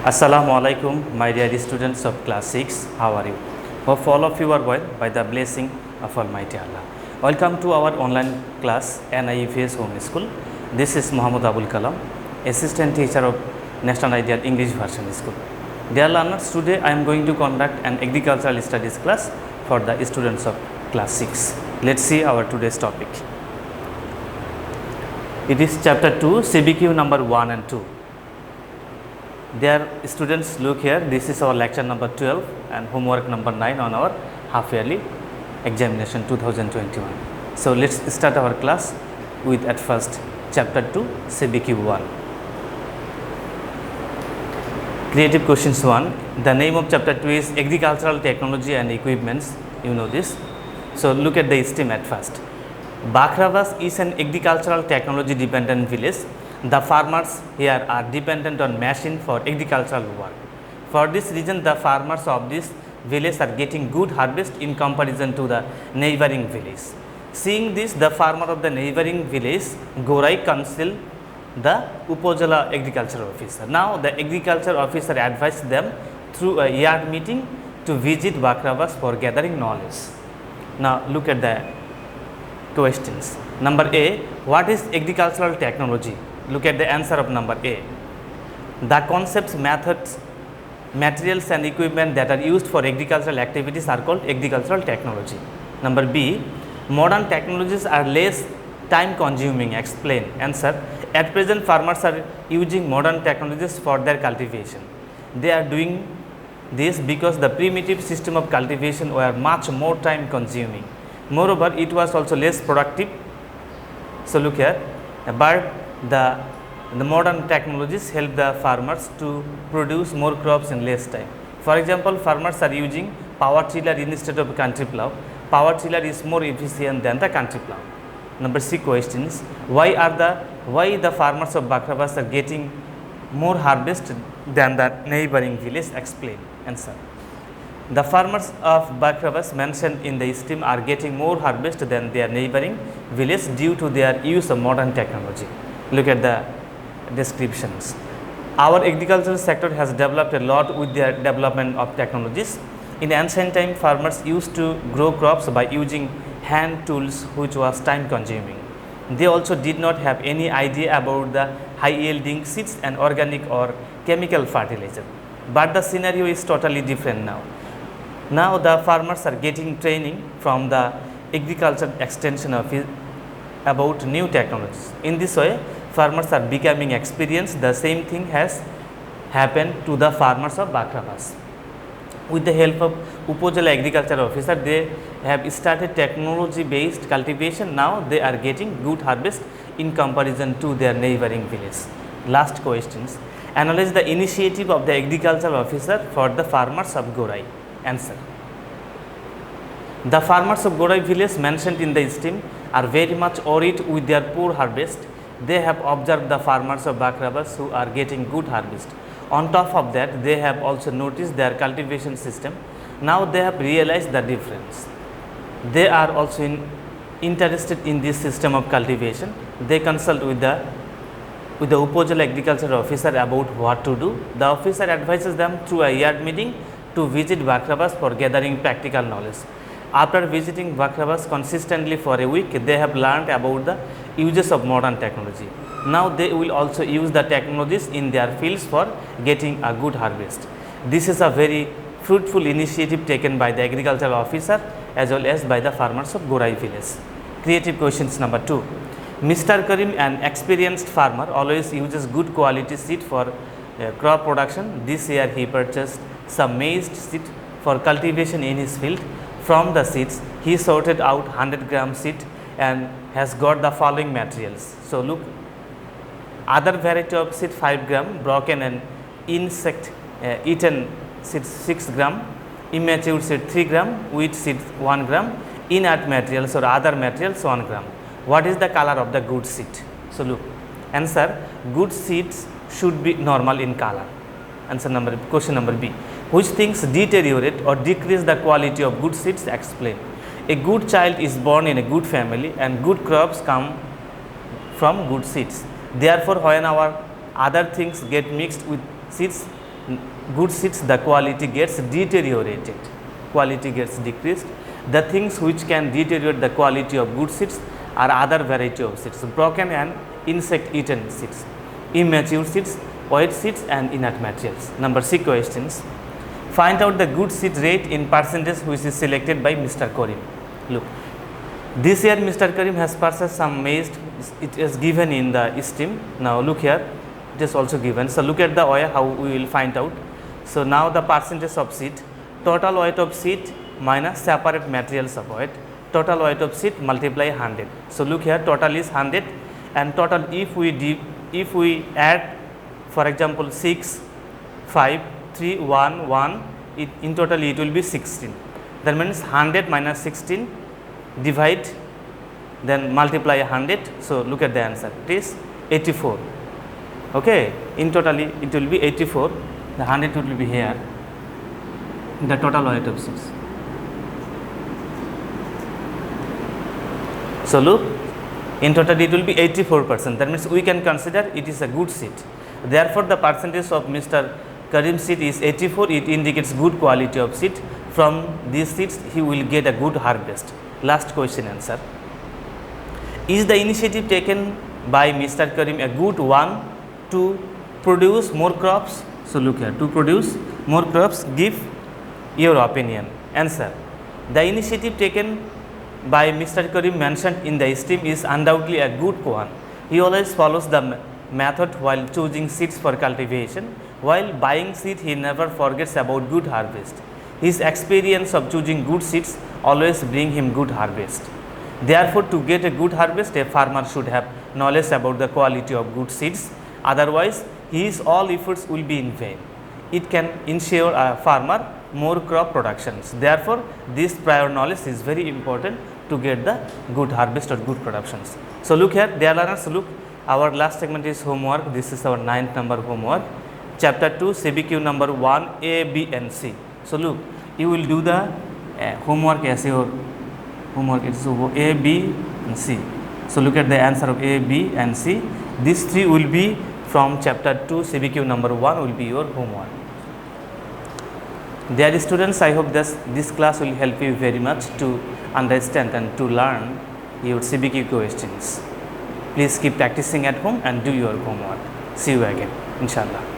Assalamu alaikum, my dear students of class 6. How are you? Hope all of you are well by the blessing of Almighty Allah. Welcome to our online class NIEVS Home School. This is Muhammad Abul Kalam, Assistant Teacher of National Ideal English Version School. Dear learners, today I am going to conduct an agricultural studies class for the students of class 6. Let's see our today's topic. It is chapter 2, CBQ number 1 and 2. Dear students, look here, this is our lecture number 12 and homework number 9 on our half yearly examination 2021. So let's start our class with at first chapter 2, CBQ 1. Creative questions 1. The name of chapter 2 is Agricultural Technology and Equipments. You know this. So look at the STEM at first. Bakravas is an agricultural technology dependent village. The farmers here are dependent on machine for agricultural work. For this reason, the farmers of this village are getting good harvest in comparison to the neighboring village. Seeing this, the farmer of the neighboring village, Gorai, consult the Upojala agriculture officer. Now, the agriculture officer advised them through a yard meeting to visit Bakravas for gathering knowledge. Now, look at the questions. Number A, what is agricultural technology? Look at the answer of number A. The concepts, methods, materials and equipment that are used for agricultural activities are called agricultural technology. Number B, modern technologies are less time consuming. Explain. Answer. At present, farmers are using modern technologies for their cultivation. They are doing this because the primitive system of cultivation were much more time consuming. Moreover, it was also less productive. So look here, but the modern technologies help the farmers to produce more crops in less time. For example, farmers are using power tiller instead of country plow. Power tiller is more efficient than the country plow. Number C questions, why the farmers of Bakravas are getting more harvest than the neighboring village? Explain. Answer. The farmers of Bakravas mentioned in the STEM are getting more harvest than their neighboring village due to their use of modern technology. Look at the descriptions. Our agricultural sector has developed a lot with the development of technologies. In ancient time, farmers used to grow crops by using hand tools, which was time consuming. They also did not have any idea about the high yielding seeds and organic or chemical fertilizer. But the scenario is totally different now. Now the farmers are getting training from the agriculture extension office about new technologies. In this way, farmers are becoming experienced. The same thing has happened to the farmers of Bakravas. With the help of Upojala agriculture officer, they have started technology based cultivation. Now they are getting good harvest in comparison to their neighboring village. Last questions. Analyze the initiative of the agriculture officer for the farmers of Gorai. Answer. The farmers of Gorai village mentioned in the STEM are very much worried with their poor harvest. They have observed the farmers of Bakravas who are getting good harvest. On top of that, they have also noticed their cultivation system. Now they have realized the difference. They are also interested in this system of cultivation. They consult with the Upojala agriculture officer about what to do. The officer advises them through a yard meeting to visit Bakravas for gathering practical knowledge. After visiting Bakravas consistently for a week, they have learned about the uses of modern technology. Now they will also use the technologies in their fields for getting a good harvest. This is a very fruitful initiative taken by the agricultural officer as well as by the farmers of Gorai village. Creative questions number 2. Mr. Karim, an experienced farmer, always uses good quality seed for crop production. This year he purchased some maize seed for cultivation in his field. From the seeds, he sorted out 100 gram seed and has got the following materials. So look, other variety of seed 5 gram, broken and insect eaten seed 6 gram, immature seed 3 gram, wheat seed 1 gram, inert materials or other materials 1 gram. What is the color of the good seed? So look, answer, good seeds should be normal in color. Question number B. Which things deteriorate or decrease the quality of good seeds? Explain. A good child is born in a good family and good crops come from good seeds. Therefore, when our other things get mixed with seeds, good seeds, the quality gets deteriorated, quality gets decreased. The things which can deteriorate the quality of good seeds are other variety of seeds, broken and insect eaten seeds, immature seeds, wet seeds and inert materials. Number 6 questions. Find out the good seed rate in percentage which is selected by Mr. Karim. Look, this year Mr. Karim has purchased some maize, it is given in the stream. Now look here, it is also given. So look at the way how we will find out. So now the percentage of seed, total weight of seed minus separate materials of weight, total weight of seed multiply 100. So look here, total is 100 and total if we add for example 6, 5, 3, 1, 1, in total it will be 16. That means 100 minus 16 divide then multiply 100. So look at the answer, it is 84. Okay, in total it will be 84, the 100 will be here, the total weight of seeds. So look, in total it will be 84%, that means we can consider it is a good seed. Therefore the percentage of Mr. Karim seed is 84, it indicates good quality of seed. From these seeds he will get a good harvest. Last question answer. Is the initiative taken by Mr. Karim a good one to produce more crops? So look here, to produce more crops, give your opinion. Answer. The initiative taken by Mr. Karim mentioned in the stream is undoubtedly a good one. He always follows the method while choosing seeds for cultivation. While buying seed, he never forgets about good harvest. His experience of choosing good seeds always bring him good harvest. Therefore, to get a good harvest, a farmer should have knowledge about the quality of good seeds. Otherwise, his all efforts will be in vain. It can ensure a farmer more crop productions. Therefore, this prior knowledge is very important to get the good harvest or good productions. So look here, dear learners, look, our last segment is homework. This is our 9th number homework. Chapter 2, CBQ number 1, A, B and C. So look, you will do the homework as your homework. It's A, B and C. So look at the answer of A, B and C. These three will be from chapter 2, CBQ number 1 will be your homework. Dear students, I hope this class will help you very much to understand and to learn your CBQ questions. Please keep practicing at home and do your homework. See you again, inshallah.